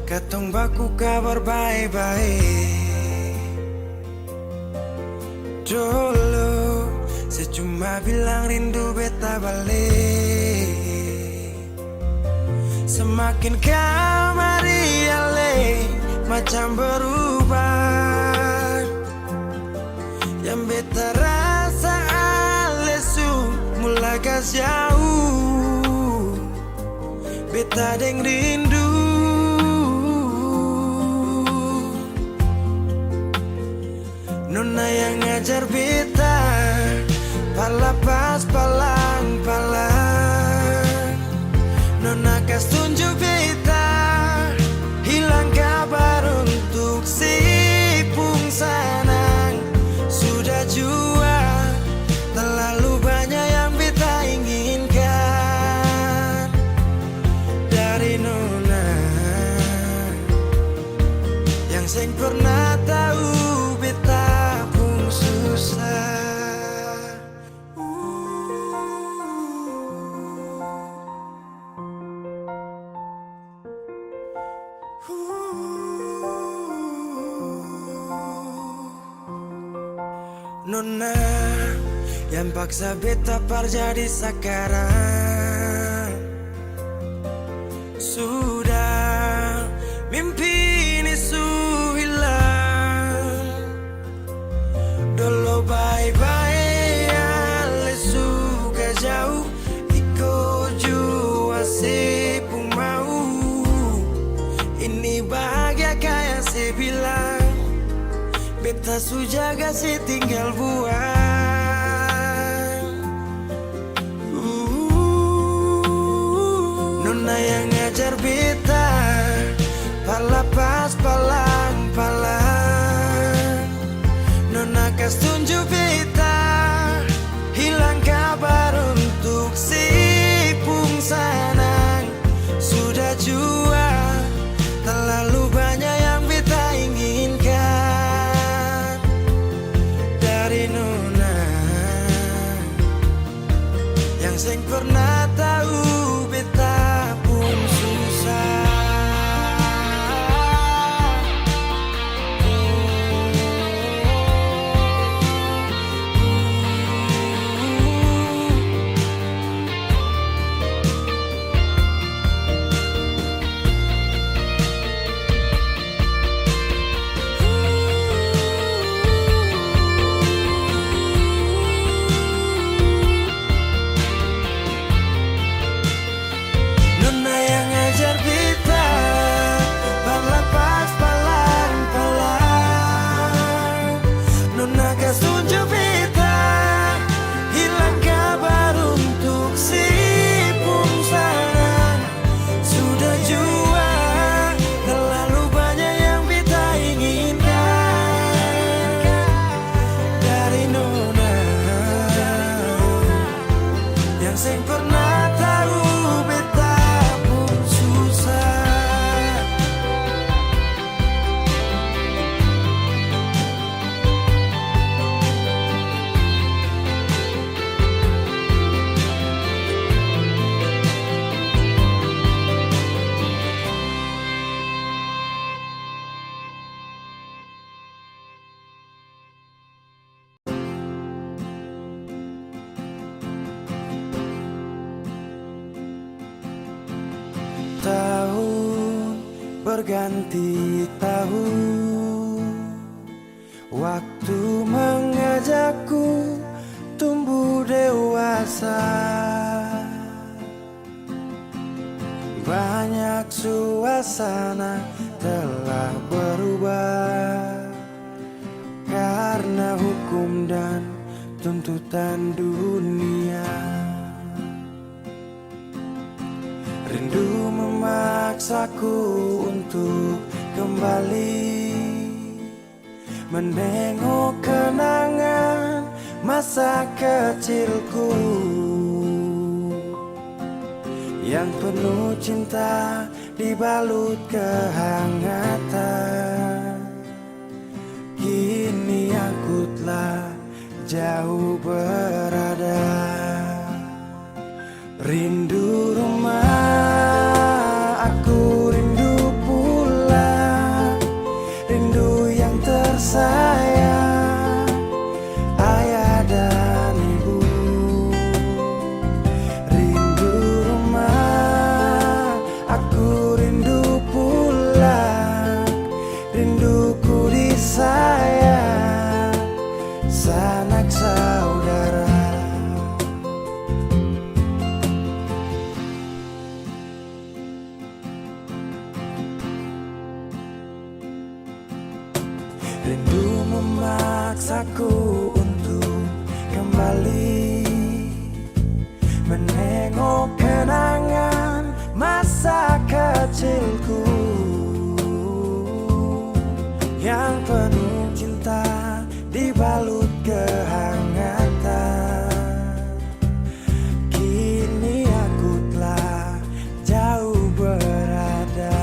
Katong baku kabar baik-baik. Dulu saya cuma bilang rindu beta balik. Semakin kamari ale macam berubah. Yang beta rasa alesu mulai gas jauh. Beta deng rindu. Nona yang ngajar beta palapas palang-palang. Nona kas tunjuk beta hilang kabar untuk si pungsanang. Sudah jua terlalu banyak yang beta inginkan dari Nona yang seng pernah tahu beta pun susah. Nona yang paksa beta par jadi sekarang. Sudah mimpi ini su hilang. Dulu bye-bye ale suka jauh. Iko jua si pun mau. Ini bahagia kayak si bilang. Beta su jaga si tinggal buang. Nona yang ngajar beta palapas palang-palang. Nona kas tunjuk beta hilang kabar untuk si pungsanang. Sudah jua terlalu banyak yang beta inginkan dari Nona yang seng pernah tahu beta pun susah. Nona yang ngajar beta palapas palang-palang. Nona kas tunjuk beta hilang kabar untuk si pungsanang. Sudah jua terlalu banyak yang beta inginkan dari Nona yang seng pernah tahu beta pun susah. Tahun berganti tahun, waktu mengajakku tumbuh dewasa. Banyak suasana telah berubah karena hukum dan tuntutan dunia. Rindu memaksaku untuk kembali menengok kenangan masa kecilku yang penuh cinta dibalut kehangatan. Kini aku telah jauh berada. Rindu rumah, aku rindu pulang. Rindu memaksaku untuk kembali menengok kenangan masa kecilku yang penuh cinta dibalut kehangatan. Kini aku telah jauh berada.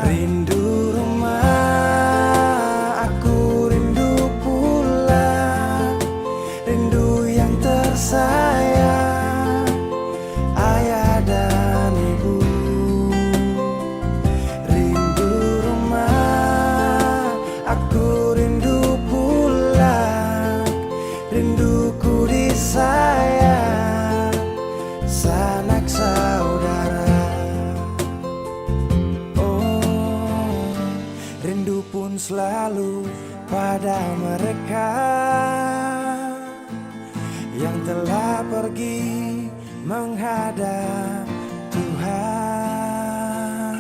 Rindu rumah, aku rindu pulang. Rindu yang tersayang, ayah dan ibu. Rindu rumah, aku rindu pulang. Rinduku disayang, sanak saudara. Oh, rindu pun selalu pada mereka yang telah pergi menghadap Tuhan.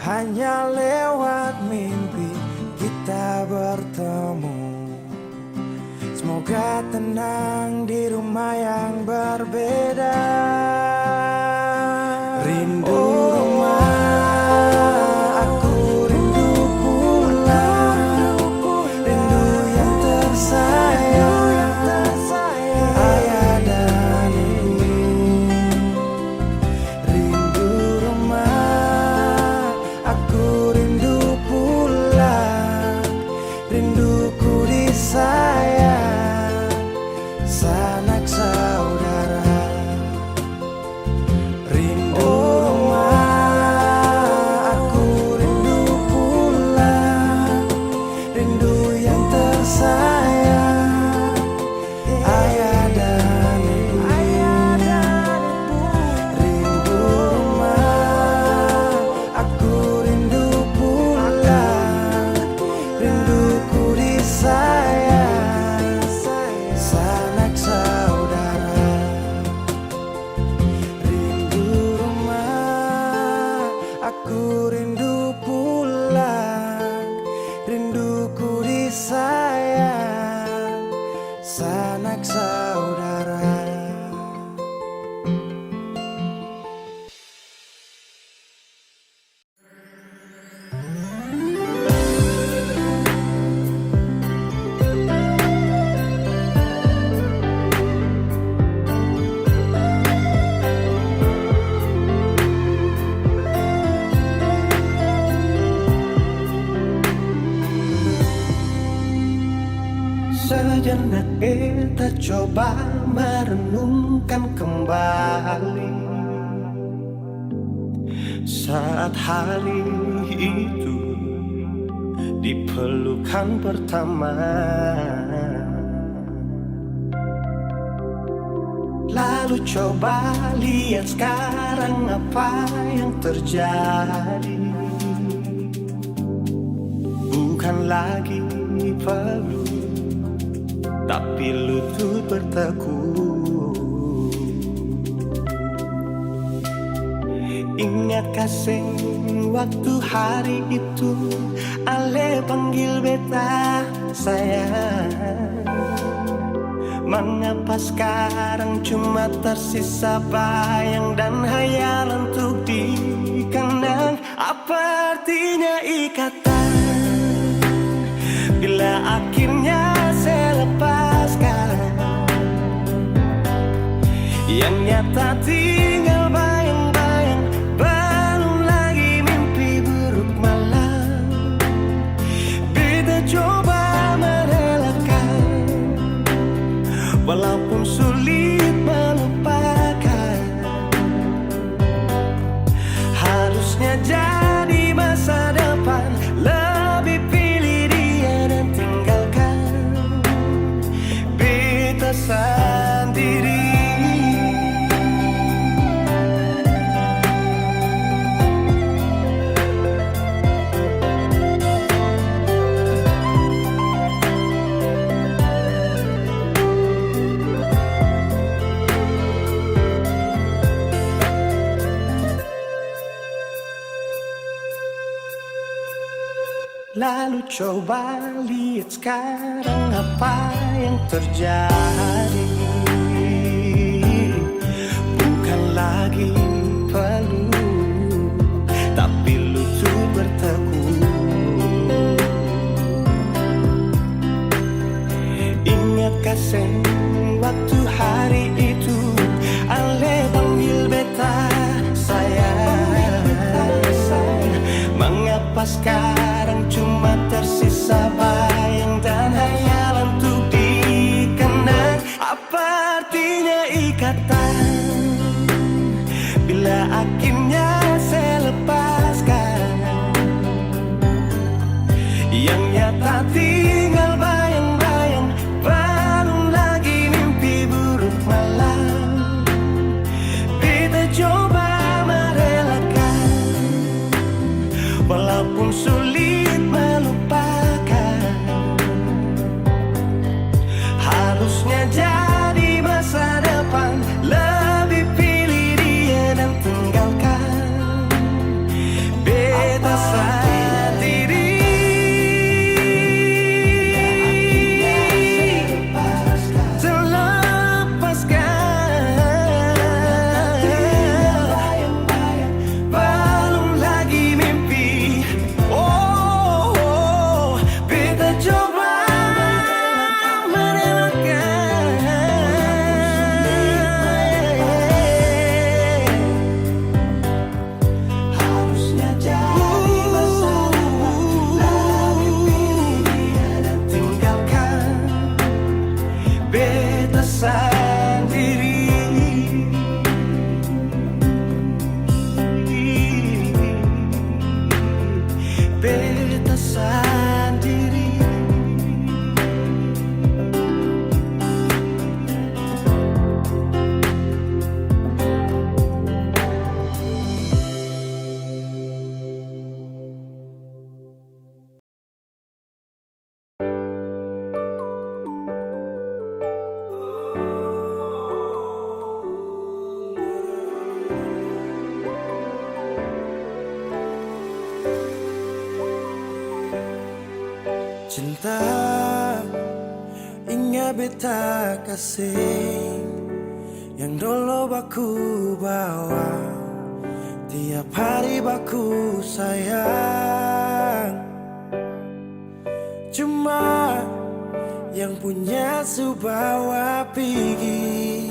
Hanya lewat mimpi kita bertemu. Semoga tenang di rumah yang berbeda. Rindu rumah, aku rindu pulang. Rindu yang tersayang, ayah dan ibu. Rindu rumah, aku rindu pulang. Rinduku disayang, sanak saudara. Rindu rumah, aku rindu pulang. Rindu yang tersayang, ayah dan ibu. Rindu rumah, aku rindu pulang. Rinduku disayang, sanak saudara. Rindu rumah, aku rindu pulang. Rinduku disayang, sanak saudara. Sejenak kita coba merenungkan kembali saat hari itu di pelukan pertama. Lalu coba lihat sekarang apa yang terjadi. Bukan lagi peluk, tapi lutut bertekuk. Ingat kasih waktu hari itu Ale panggil beta sayang. Mengapa sekarang cuma tersisa bayang dan hayal untuk dikenang? Apa artinya ikatan bila akhirnya saya lepaskan? Yang nyata tinggal bayang-bayang, belum lagi mimpi buruk malam. Kita coba merelakan, walaupun sulit melupakan. Harusnya jadi masa depan, lebih pilih dia dan tinggalkan beta sendiri. Lalu coba lihat sekarang apa yang terjadi. Bukan lagi peluk, tapi lutut bertekuk. Ingatkah waktu hari itu Ale panggil beta sayang. Mengapa sekarang cuma tersisa bayang dan hayalan untuk dikenang? Apa artinya ikatan bila akhirnya saya lepaskan? Yang nyata tinggal bayang-bayang, belum lagi mimpi buruk malam. Beta coba merelakan, walaupun sulit melupakan. Harusnya jadi masa depan, lebih pilih dia dan tinggalkan beta sendiri. Belum lagi mimpi. Oh, beta coba harusnya jadi masa depan, lebih pilih dia dan tinggalkan beta sendiri. Beta sendiri. Cinta ingat beta kasih yang dulu baku bawa, tiap hari baku sayang. Cuma yang punya subawa pergi,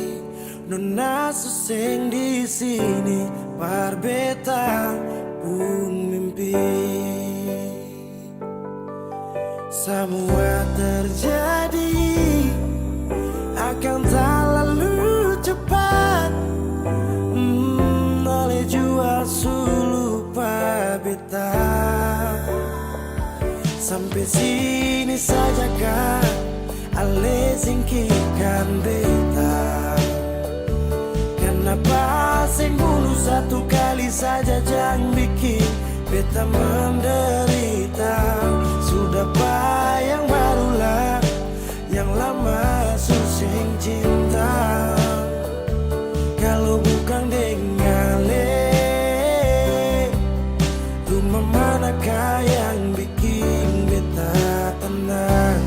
nona suseng di sini, par beta pun mimpi. Semua terjadi akan tak lalu cepat. Oleh jual lupa beta. Sampai sini saja kan Ale singkirkan beta. Kenapa sing bunuh satu kali saja jangan bikin beta menderita. Sudah yang barulah, yang lama susing cinta. Kalau bukan dengan rumah manakah yang bikin beta tenang?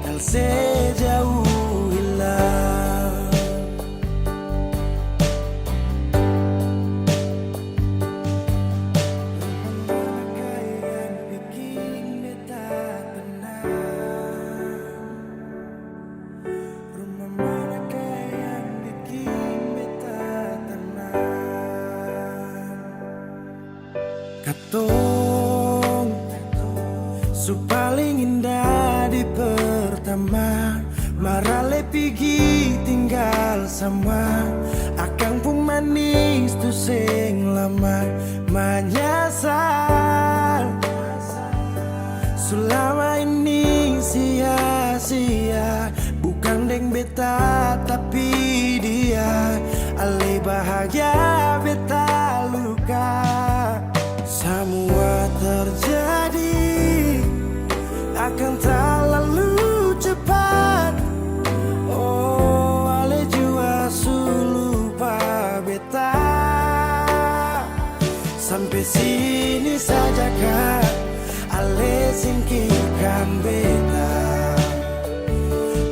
Kalau sejauh hilang. Katong su paling indah di pertama, marale pigi tinggal sama. Akang pun manis tu sing lama menyasar. Selama ini sia-sia, bukan deng beta tapi dia. Ale bahagia beta luka. Semua terjadi akan tak lalu cepat. Oh, ale jua lupa beta. sampai sini saja kak, ale singkirkan beta.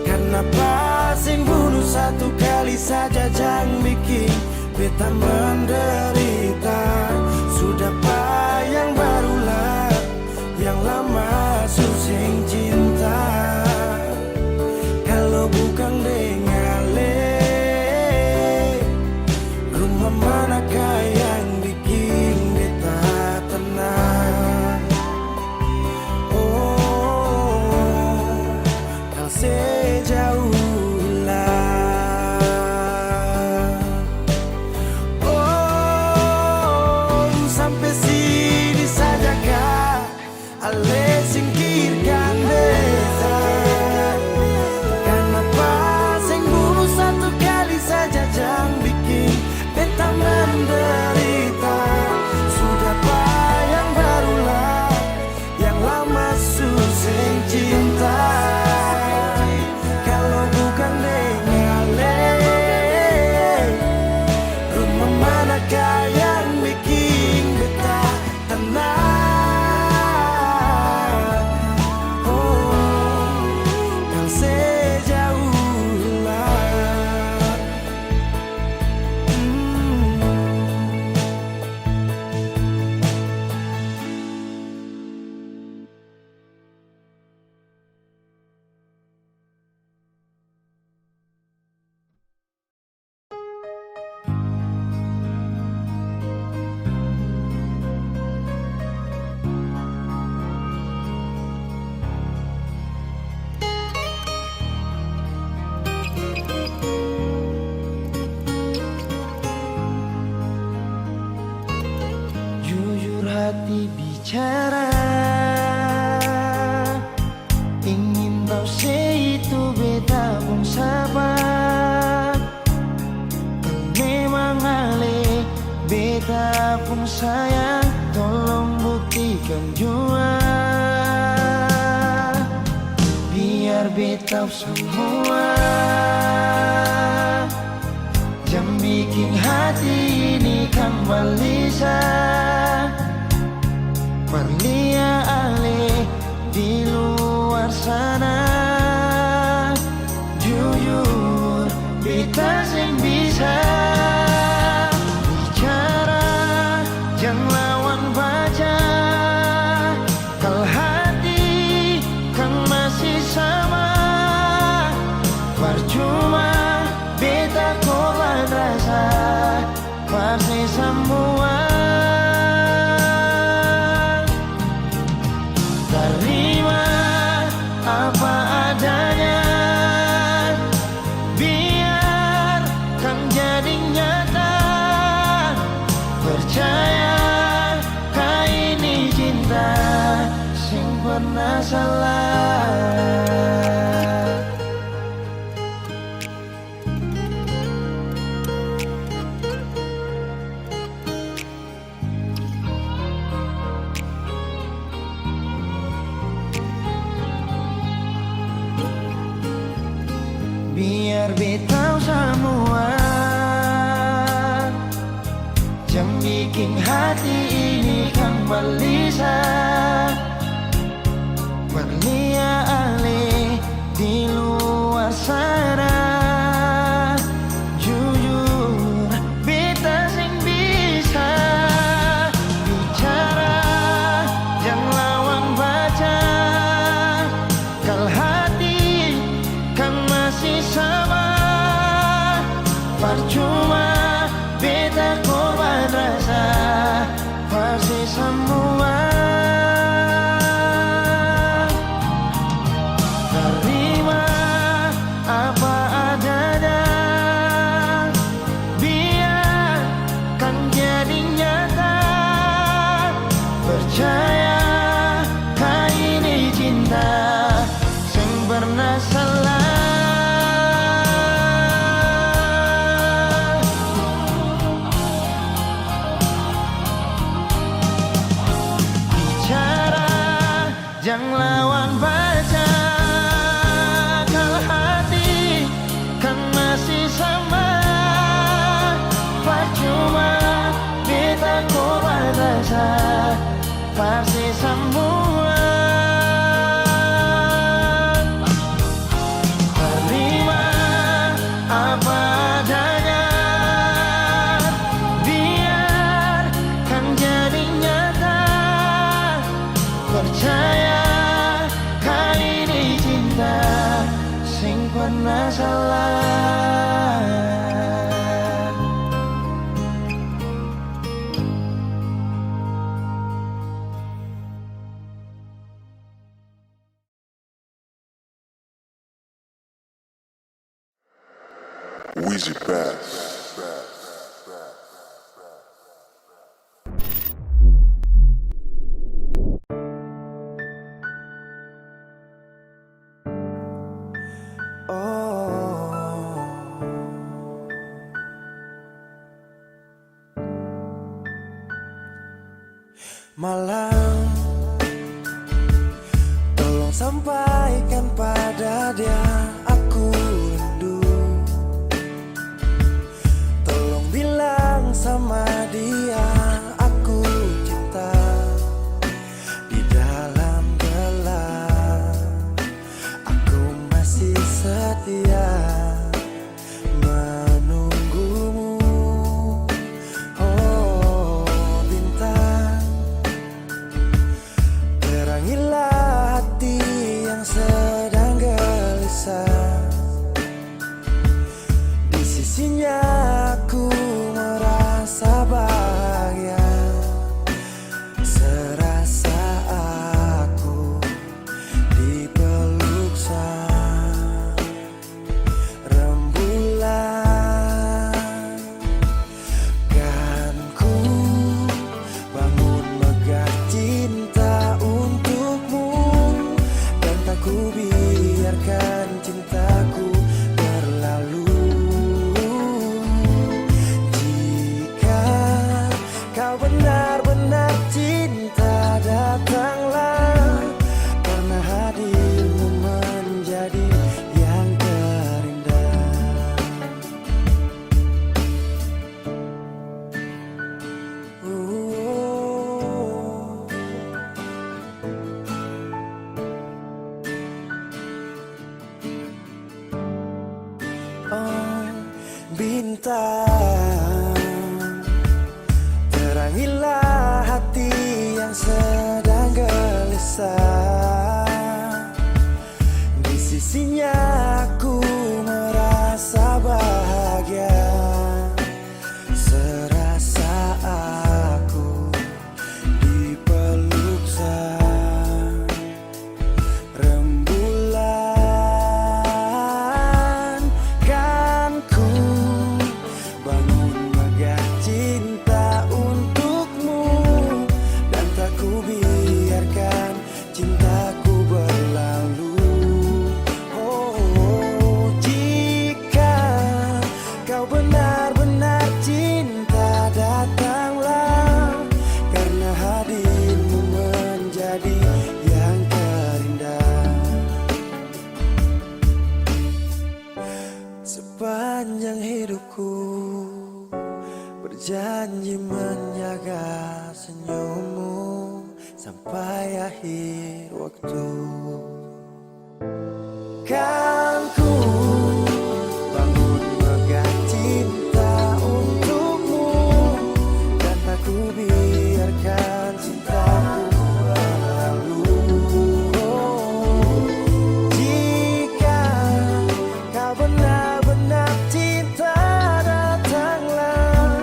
Kenapa sing bunuh satu kali saja jangan bikin beta menderita. Sudah pak yang barulah, yang lama susing cinta. Kalau bukan dengan le, rumah manakah yang bikin beta tenang? Oh, kau sejauh lah. Oh, sampai sini saja kak, ale singkirkan beta. Kenapa sing bunuh satu kali saja jangan bikin beta menderita. Sudah pak yang barulah, yang lama susing cinta. Kalau bukan dengan le, rumah manakah yang bikin beta tenang? Oh, yang sejauh lah. Jujur hati bicara, ingin tahu itu beta pun sabar. Memang ale beta pun sayang, tolong buktikan jua. Biar beta semua jangan bikin hati ini kembali Perlia ale di luar sana. Jujur beta sing bisa bicara, jangan lawan baca. Kalau hati kan masih sama, percuma beta korban rasa pasti semua. Terima apa adanya, biar kan jadi nyata. Percaya kau ini cinta sing pernah salah. Biar beta semua jangan bikin hati ini kembali Perlia ale di luar sana. Jujur beta sing bisa bicara, jangan lawan baca. Kalau hati kan masih sama, percuma beta korban rasa pasti semua. Terima apa adanya, biar kan jadi nyata. Percaya kau ini cinta sing pernah salah. apa adanya. Biarkan jadi nyata, percaya kali ini cinta sing pernah salah. Weezy Bass. Malam, tolong sampaikan pada dia aku rindu. Tolong bilang sama dia aku cinta. Di dalam gelap aku masih setia menunggumu. Oh bintang, terangilah hati yang sedang gelisah. Di sisinya aku merasa bahagia, serasa aku dipeluk sang rembulan. Kan ku bangun megah cinta untukmu, dan tak ku biarkan cintaku berlalu. Jika kau benar-benar cinta, datanglah, karena hadirmu menjadi yang terindah. Oh, bintang, terangilah hati yang sedang gelisah. Di sisinya aku merasa bahagia, serasa aku dipeluk sang rembulan. Kan ku bangun megah cinta untukmu, dan tak ku biarkan cintaku berlalu. Oh, jika kau benar-benar cinta, datanglah, karena hadirmu menjadi yang terindah. Sepanjang hidupku berjanji menjaga senyummu sampai akhir waktu. Kan ku bangun megah cinta untukmu, dan tak ku biarkan cintaku berlalu. Oh, jika kau benar-benar cinta, datanglah,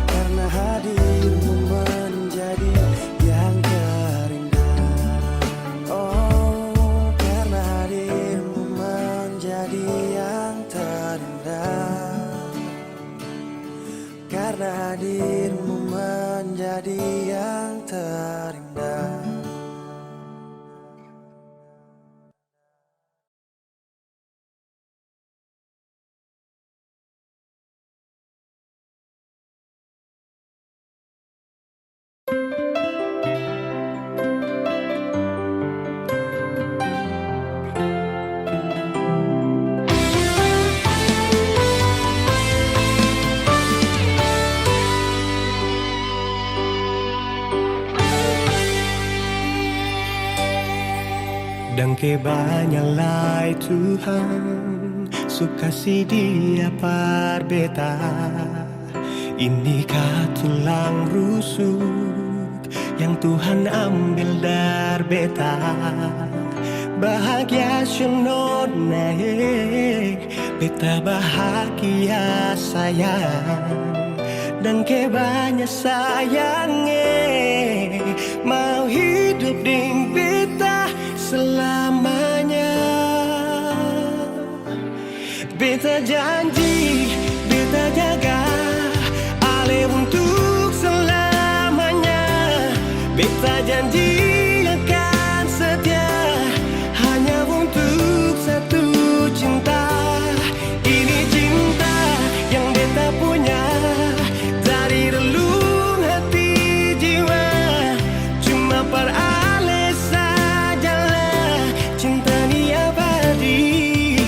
karena hadirmu menjadi yang terindah. Oh, karena hadirmu menjadi yang terindah. Karena hadirmu menjadi yang terindah. Dan kebanyalah Tuhan suka si dia par beta. Inikah tulang rusuk yang Tuhan ambil dari beta. Bahagia senod naik, beta bahagia sayang. Dan ke banyak sayangnya, mau hidup ding beta selamanya. Beta janji, beta jaga Ale untuk selamanya. Beta janji akan setia hanya untuk satu cinta. Ini cinta yang beta punya dari relung hati jiwa. Cuma per Ale sajalah cinta ni abadi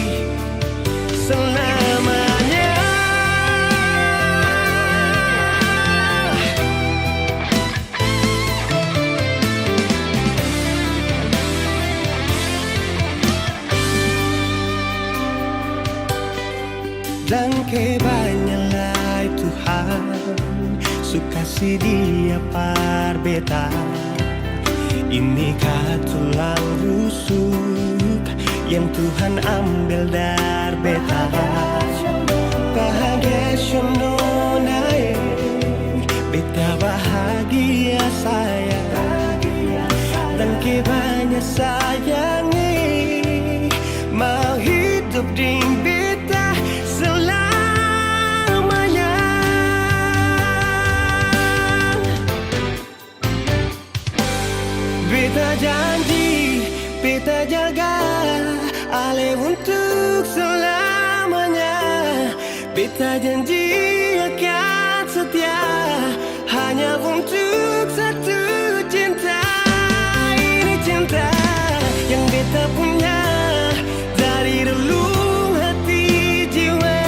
selamanya. Dan kebanyalah Tuhan suka si dia par beta. Inikah tulang rusuk yang Tuhan ambil dari beta. Bahagia syono naik, beta bahagia sayang. Dan kebanyak sayangnya, mau hidup ding beta selamanya. Beta janji, beta jaga Ale untuk selamanya. Beta janji akan setia hanya untuk satu cinta. Ini cinta yang beta punya dari relung hati jiwa.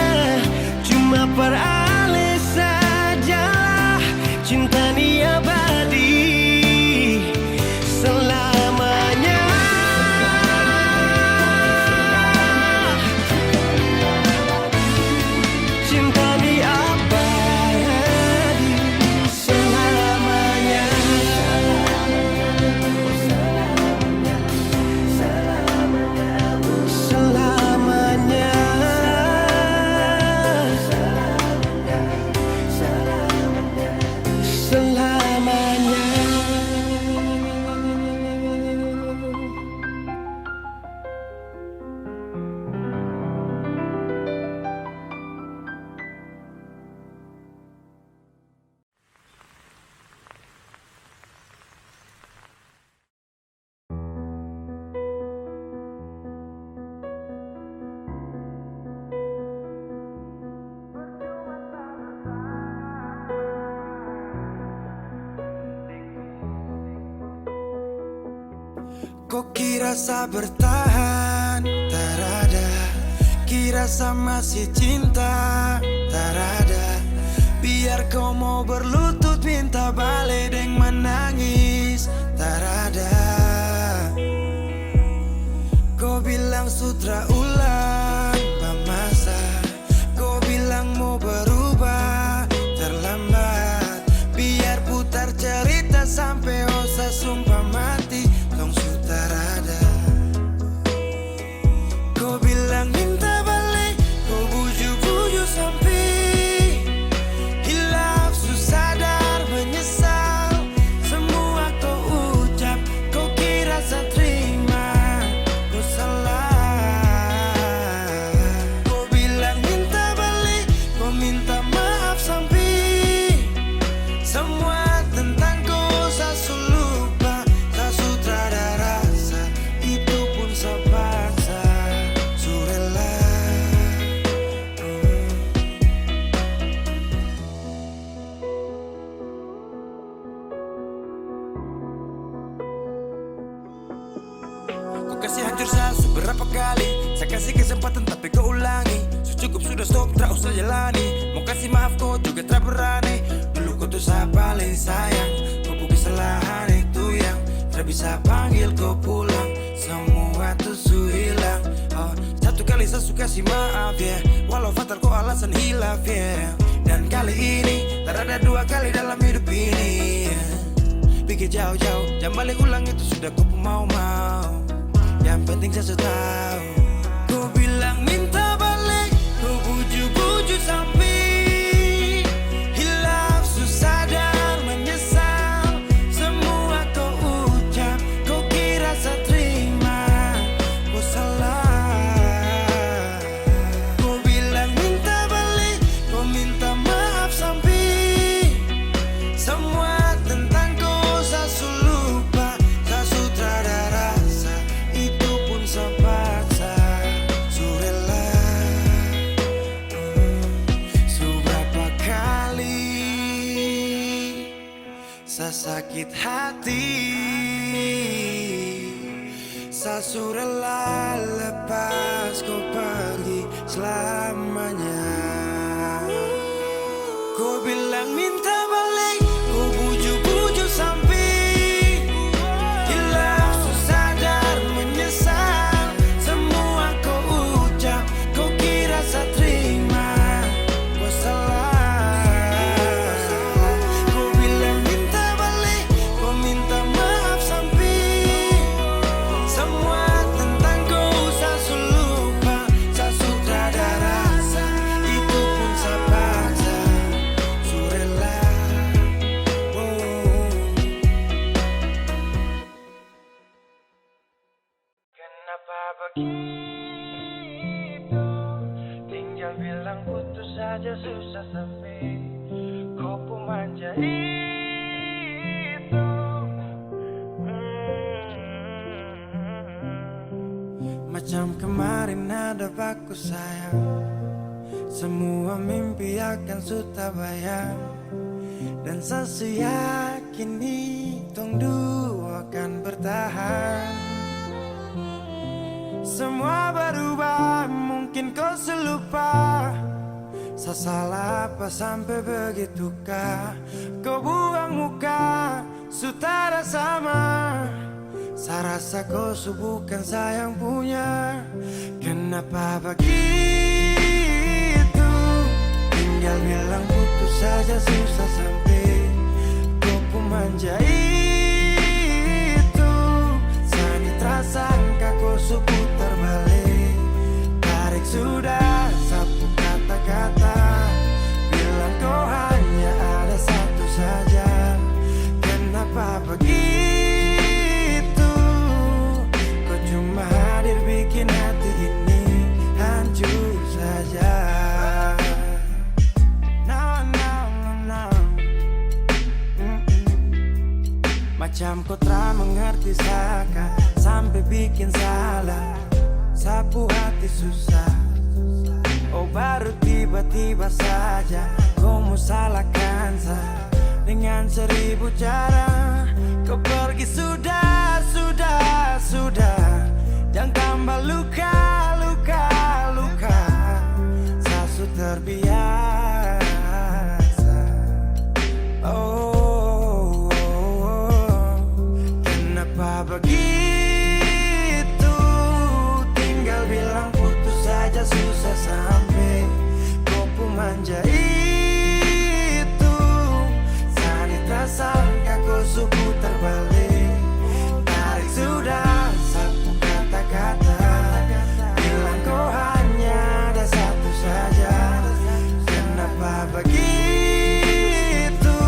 Cuma per Ale sajalah cinta ni abadi selamanya. Cinta ni abadi selamanya. Selamanya. Selamanya. Kok kira sa bertahan? Tarada. Kira sa masih cinta? Tarada. Biar kau mau berlutut minta balik deng menangis. Tarada. Kau bilang sutra ulang pamasa. Kau bilang mau berubah terlambat. Biar putar cerita sampai osa sumpah mati. Tong sutarada. Kau bilang minta balik, kau buju-buju sampai hilaf sadar menyesal. Semua kau ucap, kau kira saya terima. Kau salah. Kau bilang minta balik, kau minta maaf sampai semua tentang kau saya lupa. Tak sutradara rasa itu pun saya paksa. Surela. Kau kasih hancur saya seberapa kali. Saya kasih kesempatan tapi kau ulangi. Cukup sudah stop, tak usah jalani. Mau kasih maaf kau juga tak berani. Dulu kau tuh saya paling sayang. Kau bukan kesalahan itu yang tak bisa panggil kau pulang. Semua tuh hilang. Oh, satu kali saya suka kasih maaf ya, walau fatal kok alasan hilaf ya. Dan kali ini tak ada dua kali dalam hidup ini ya. Pikir jauh-jauh, jangan balik ulang itu sudah ku mau-mau. Yang penting saya sudah tahu. Ku bilang minta balik, ku bujuk-bujuk sampai hilaf, susah dan menyesal. Semua kau ucap, kau kira saya terima, kau salah. Ku bilang minta balik, kau minta maaf sampai semua tentang kau saya lupa. Saya sutradara rasa, itu pun saya paksa. Surela seberapa kali saya sakit hati, saya surela lepas kau pergi selamanya. Kau bilang minta balik, kau bujuk-bujuk sampai hilaf, susah dan menyesal. Semua kau ucap, kau kira saya terima, kau salah. Kau bilang minta balik, kau minta maaf sampai semua tentang kau saya lupa. Saya sutradara rasa, itu pun saya paksa. Surela kenapa begitu? Tinggal bilang putus saja susah sampai kau pun manja itu. Macam kemarin ada baku sayang, semua mimpi akan sudah bayang. Dan saya yakin tong dua akan bertahan. Semua berubah, mungkin kau selupa. Saya salah apa sampai begitukah? Kau buang muka, sudah sama. Saya rasa kau bukan saya yang punya. Kenapa begitu? Tinggal bilang putus saja susah sampai kau pun manja itu. Saya terasa angka kau putar balik, tarik sudah sapu kata-kata. Bilang kau hanya ada satu saja. Kenapa begitu? Kau cuma hadir bikin hati ini hancur saja. Macam kau tak mengerti saka, sampai bikin salah, sapu hati susah. Oh baru tiba-tiba saja kau mau salahkan saya dengan 1000 cara. Kau pergi sudah. Jangan tambah luka. Saya sudah terbiasa. Oh, kenapa begitu? Tinggal bilang putus saja susah sampai kau pun manja itu. Saya tak sangka kau putar balik, tarik sudah sapu kata-kata. Bilang kau hanya ada satu saja. Kenapa begitu?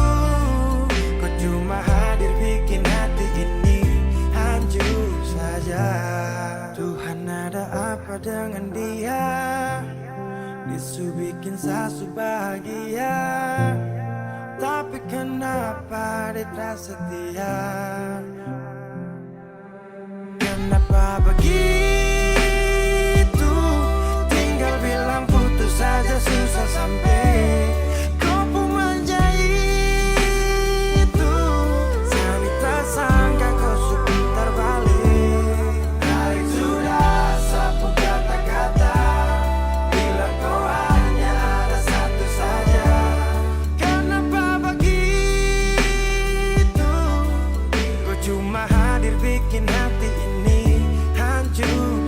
Kau cuma hadir bikin hati ini hancur saja. Tuhan ada apa dengan dia? Disu bikin sasu bahagia, tapi kenapa dia tak setia? Kenapa begitu? Tinggal bilang putus saja susah sampai kau pun manja itu. Saya tak sangka kau putar balik, tarik sudah sapu kata-kata. Bilang kau hanya ada satu saja. Kenapa begitu? Kau cuma hadir bikin hati ini hancur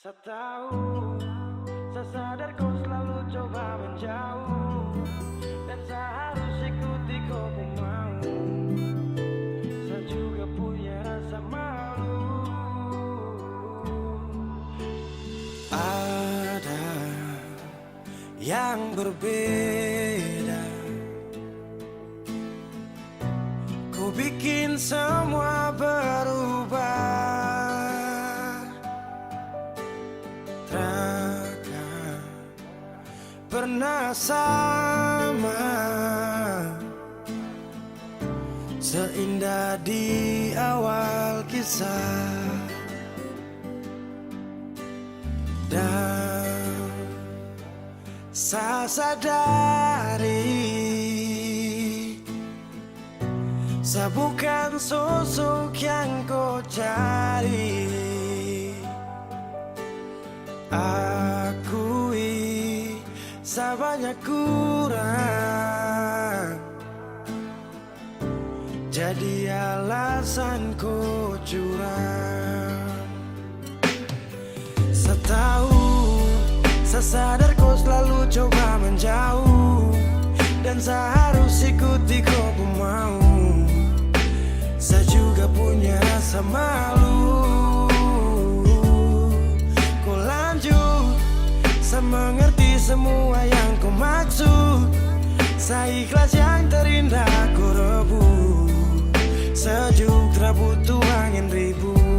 Saya tahu, saya sadar kau selalu coba menjauh, dan saya harus ikuti kau pun mau. Saya juga punya rasa malu. Ada yang berbeda, kau bikin semua berubah. Takkan pernah sama, seindah di awal kisah. Dan saya sadari, saya bukan sosok yang kau cari. Akui saya banyak kurang, jadi alasan kau curang. Saya tahu, saya sadar kau selalu coba menjauh, dan saya harus ikuti kau pun mau. Saya juga punya rasa malu. Kau lanjut, saya mengerti semua yang kau maksud. Saya ikhlas yang terindah kau rebut. Sejuk tak butuh angin ribut.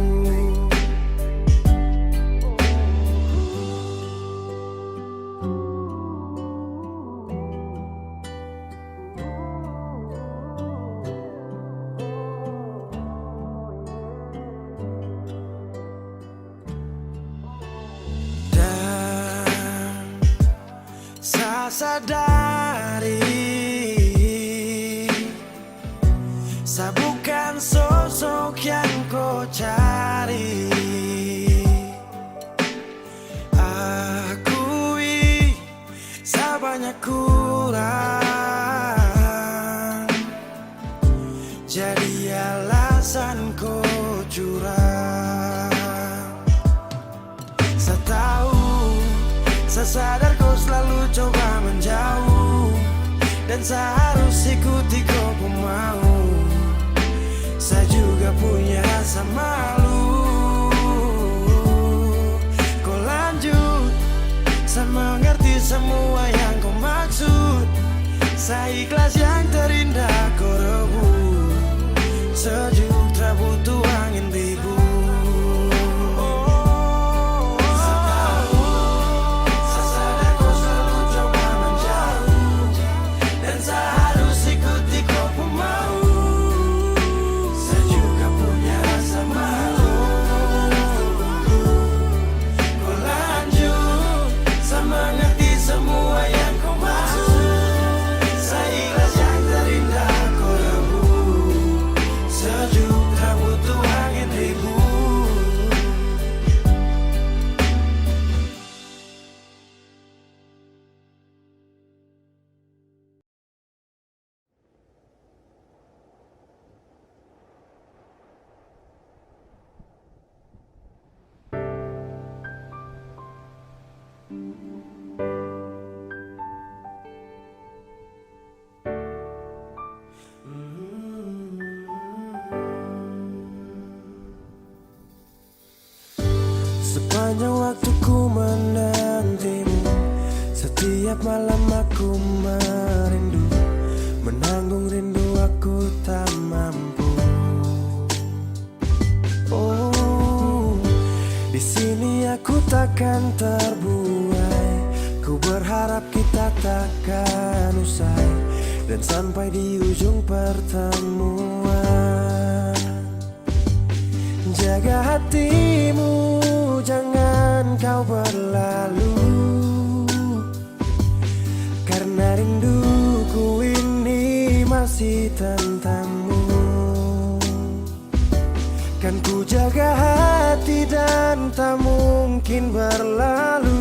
Saya sadari, saya bukan sosok yang kau cari. Akui saya banyak kurang, jadi alasan kau curang. Saya tahu, saya sadar kau selalu coba menjauh, dan saya harus ikuti kau pun mau. Saya juga punya rasa malu. Kau lanjut, saya mengerti semua yang kau maksud. Saya ikhlas yang terindah kau rebut. Sejuk tak butuh angin ribut. Sepanjang waktu ku menantimu, setiap malam aku merindu, menanggung rindu aku tak mampu. Oh, di sini aku takkan terbuai. Ku berharap kita takkan usai, dan sampai di ujung pertemuan. Jaga hatimu, jangan kau berlalu, karena rinduku ini masih tentangmu. Kan ku jaga hati dan tak mungkin berlalu.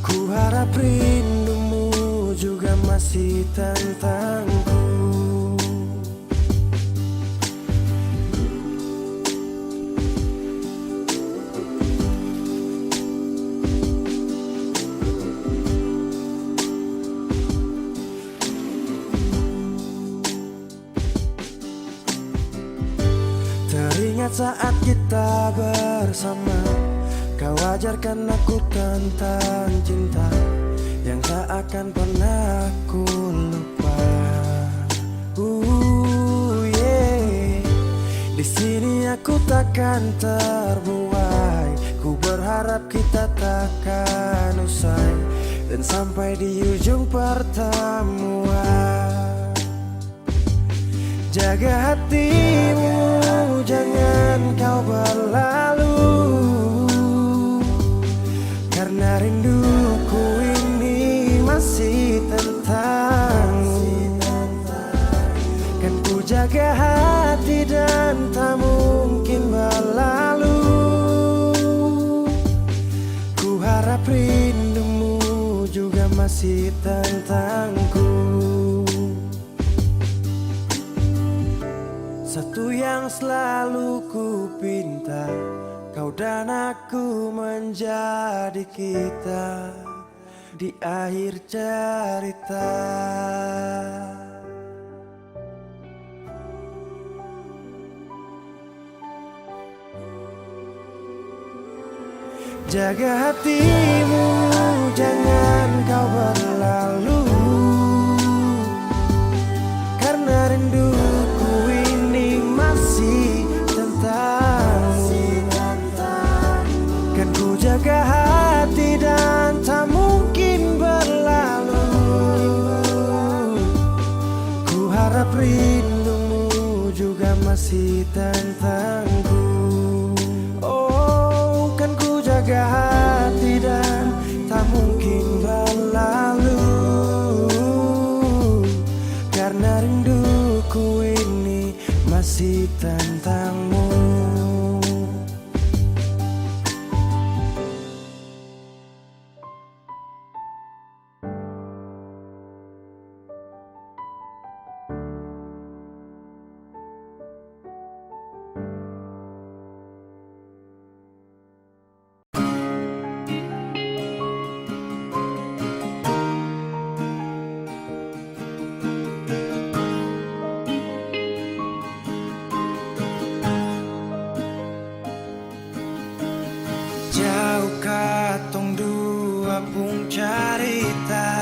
Ku harap rindumu juga masih tentangku. saat kita bersama. Kau ajarkan aku tentang cinta yang tak akan pernah ku lupa. Yeah. Di sini aku takkan terbuai. Ku berharap kita takkan usai dan sampai di ujung pertemuan. Jaga hatimu, jangan kau berlalu, karena rinduku ini masih tentangmu. Kan ku jaga hati dan tak mungkin berlalu. Ku harap rindumu juga masih tentangku. Satu yang selalu ku pinta, kau dan aku menjadi kita di akhir cerita. Jaga hatimu, jangan kau berlalu, karena rinduku ini masih tentangmu. Kan ku jaga hati dan tak mungkin berlalu. Ku harap rindumu juga masih tentangku. Oh, kan ku jaga hati dan tak mungkin berlalu, karena rinduku ini masih tentangmu. Jauh katong dua pung carita,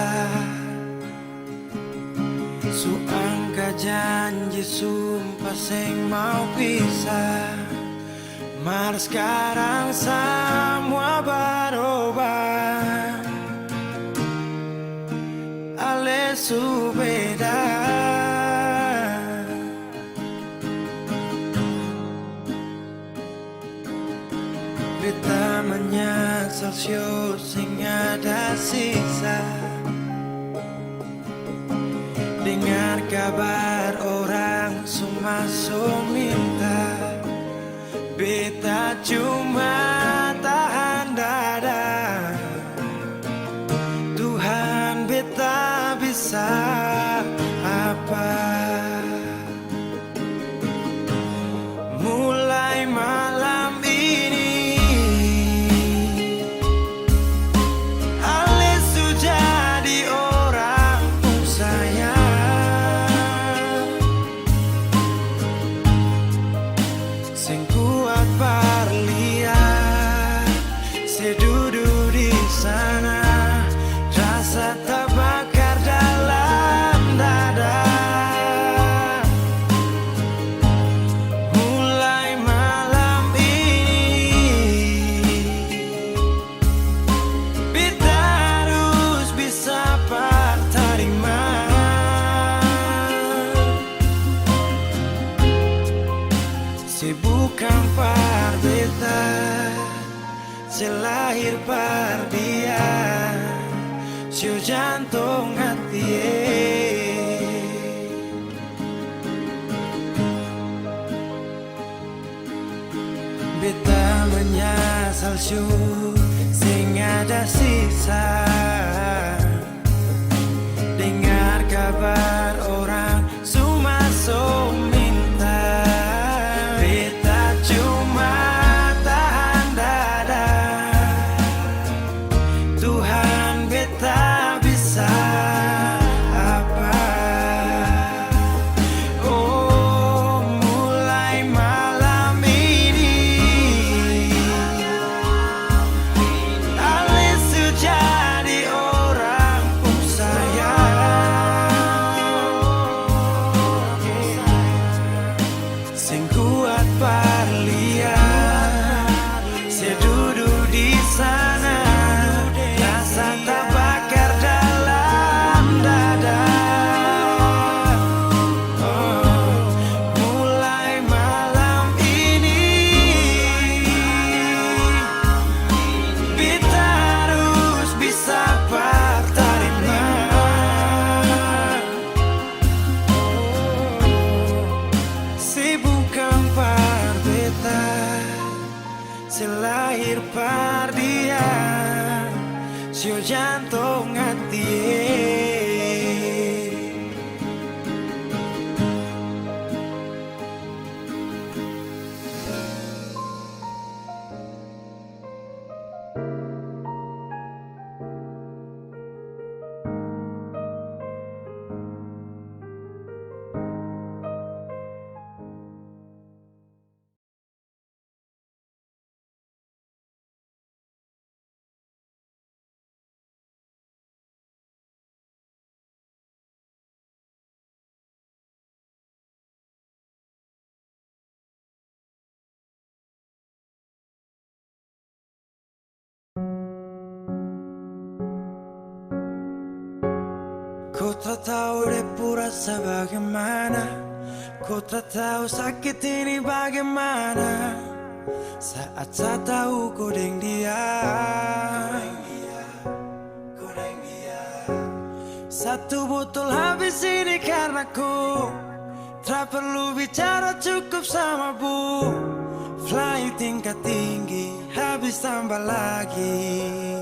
suangka janji sumpah seng mau pisah. Mar sekarang semua berubah, ale su beda. Beta menyesal sio sing ada sisa. Dengar kabar orang semua minta, beta cuma tahan dada. Tuhan beta bisa apa? Mulai malam ini ale sudah di orang sayang, sing kuat berlian, sedudu di sana, rasa terbakar dalam dada. Mulai malam ini beta harus bisa terima. Se bukan par beta, se lahir par dia, se jantung hati. Beta menyesal su sing ada sisa. Dengar kabar orang semua minta, beta cuma tahan dada. Tuhan beta bisa apa? Oh, mulai malam ini Selahir pardia Sio jantung hati. Kau tak tahu depu rasa bagaimana, kau tak tahu sakit ini bagaimana. Saat saya tahu kau deng dia, satu botol habis ini karena ku tak perlu bicara cukup sama bu. Fly tingkat tinggi habis tambah lagi.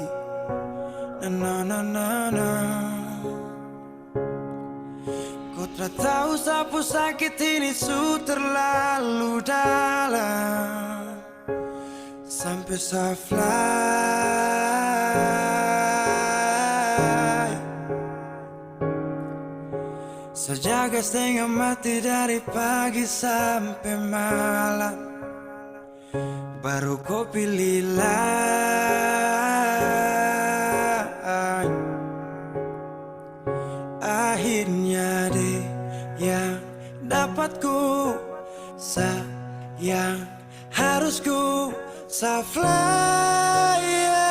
Na na na na. Kau tak tahu sapu sakit ini su terlalu dalam. Sampai saya fly, saya jaga setengah mati dari pagi sampai malam. Baru kau pilih lain. Akhirnya deh yang dapat ku sayang harus ku fly, yeah.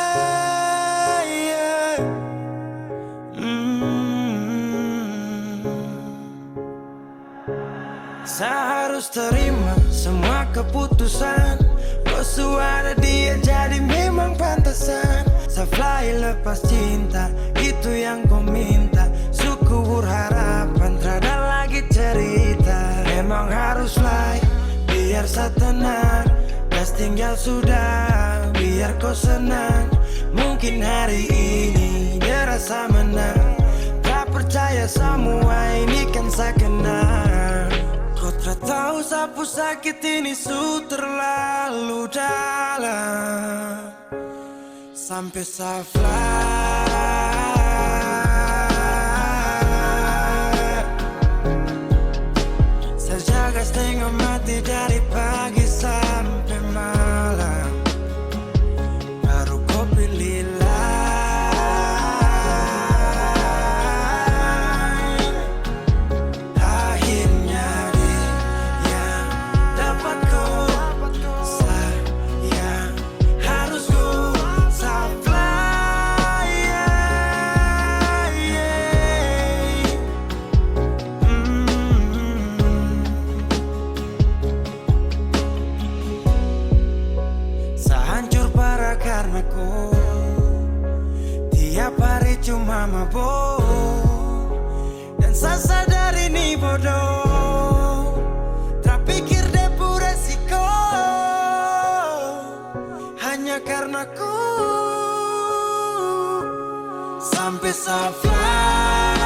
Saya harus terima semua keputusan. Kau ada dia jadi memang pantasan. Saya fly lepas cinta, itu yang kau minta. Syukur harapan, terada lagi cerita. Memang harus fly, biar saya tenang. Gas tinggal sudah, biar kau senang. Mungkin hari ini dia rasa menang. Tak percaya semua ini kan saya kenal. Kau tak tahu sapu sakit ini su terlalu dalam. Sampai saya fly, saya jaga setengah mati dari pagi sampai malam. Baru kau pilih lain. Akhirnya dia yang dapat kau sayang harus kau fly, yeah, yeah. Saya hancur parah karena kau tiap hari cuma mabuk. Dan saya sadar ini bodoh, tak pikir depu resiko. Hanya karena ku sampai saya fly,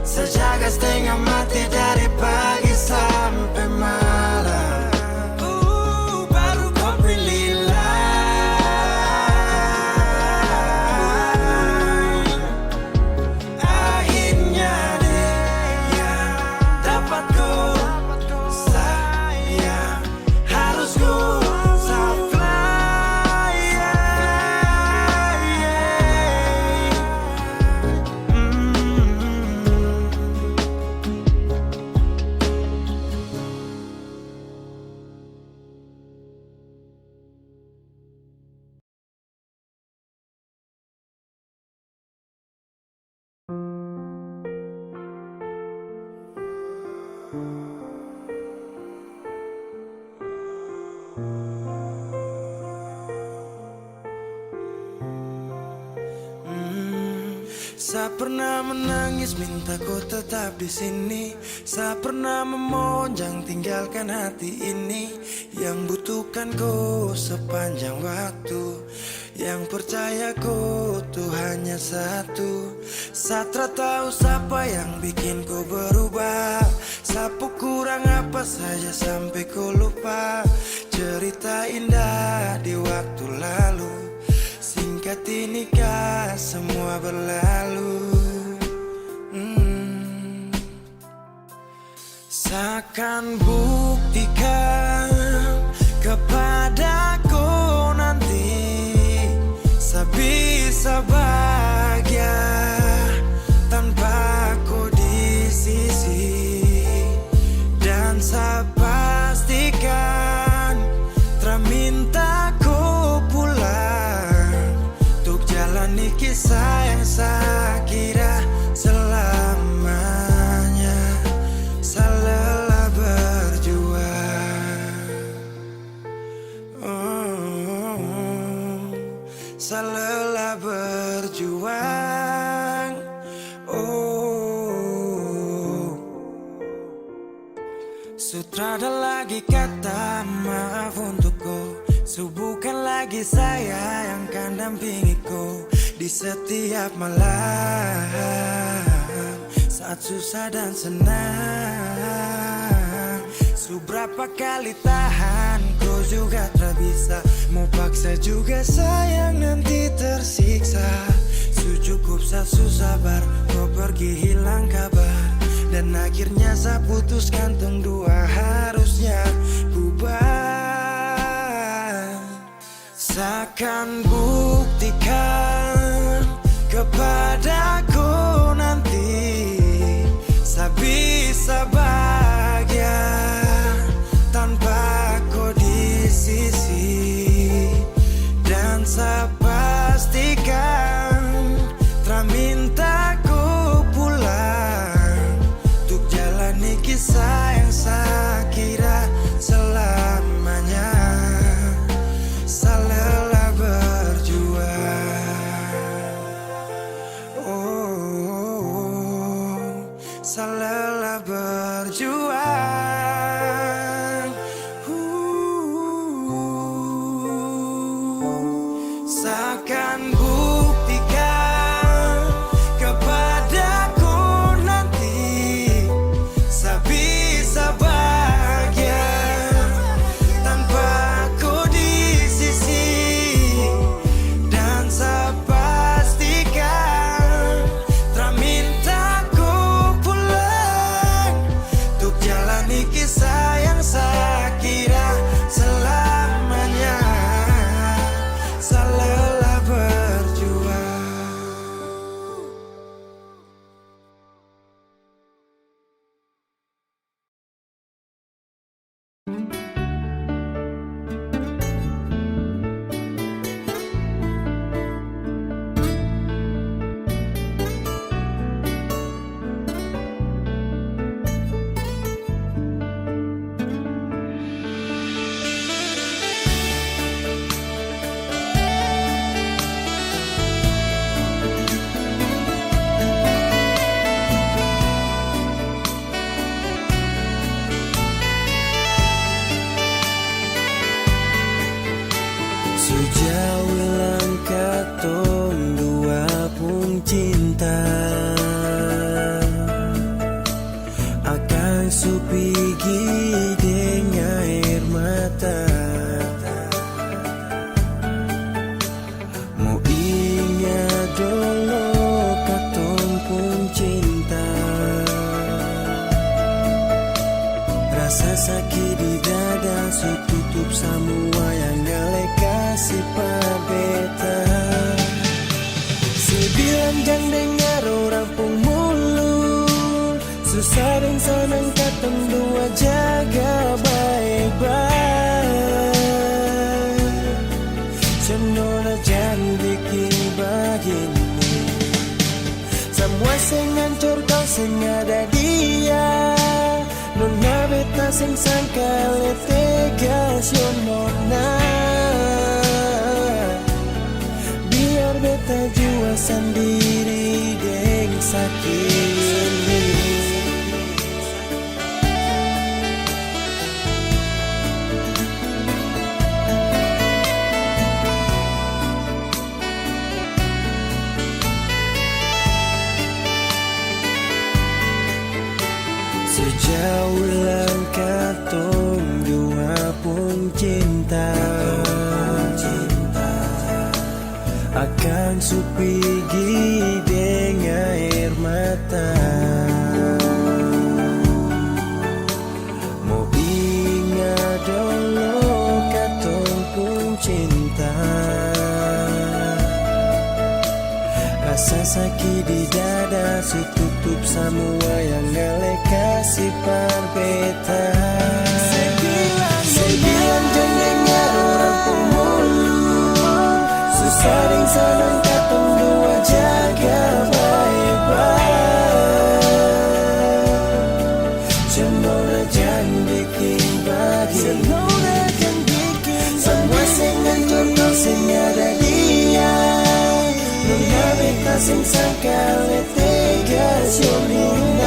saya jaga setengah mati dari pagi sampai malam. Baru kau pilih lain. Akhirnya dia yang dapat kau sayang harus ku fly, Saya pernah menangis minta kau tetap di sini. Saya pernah memohon jangan tinggalkan hati ini. Yang butuhkan kau sepanjang waktu, yang percaya kau tuh hanya satu. Saya tak tahu siapa yang bikin kau berubah. Siapa kurang apa saja sampai kau lupa. Cerita indah di waktu lalu, singkat ini kah semua berlalu. Seakan buktikan kepadaku nanti saya bisa bahagia tanpa kau di sisi. Dan saya pastikan terminta kau pulang untuk jalani kisah yang saya kira selamanya. Saya lelah berjuang, saya lelah berjuang. Sutrada lagi kata maaf untukku. Bukan lagi saya yang akan dampingi kau di setiap malam, saat susah dan senang. Seberapa kali tahan kau juga tak bisa. Mau paksa juga sayang nanti tersiksa. Cukup saya susah sabar kau pergi hilang kabar. Dan akhirnya saya putuskan tong dua harusnya bubar. Seakan buktikan kepadaku nanti saya bisa bahagia tanpa kau di sisi. Dan saya pastikan minta kau pulang untuk jalani kisah yang saya kira selamanya. Saya lelah berjuang, saya lelah berjuang. Seakan buktikan kepadaku nanti saya bisa bahagia tanpa kau di sisi. Dan saya pastikan tak minta kau pulang untuk jalani kisah yang saya kira selamanya. Saya lelah berjuang. Sejauh langkah tong dua pun cinta akan supigi dengan air mata. Mau ingat dulu katong pun cinta. Rasa sakit di dada su tutup semua yang galak kasih pabeta. Sebilang jangan dengar orang pun mulut. Susah dan senang katong dua jaga baik-baik. Cendola jangan bikin begini. Semua sing hancur kau sing ada dia. Nona beta sing sangka letegas yo nona. Biar beta jua sendiri deh. langsung pergi dengan air mata. Mau ingat dulu katong pun cinta. Rasa sakit di dada tutup semua yang gale kasih parbeta. Sebilang jangan dengar orang pemulung, sesaring sadang katong dua jaga baik-baik. Semua jangan bikin bagi, semua sengan contoh sing ada dia. Nuna beta sing sangka letega siomong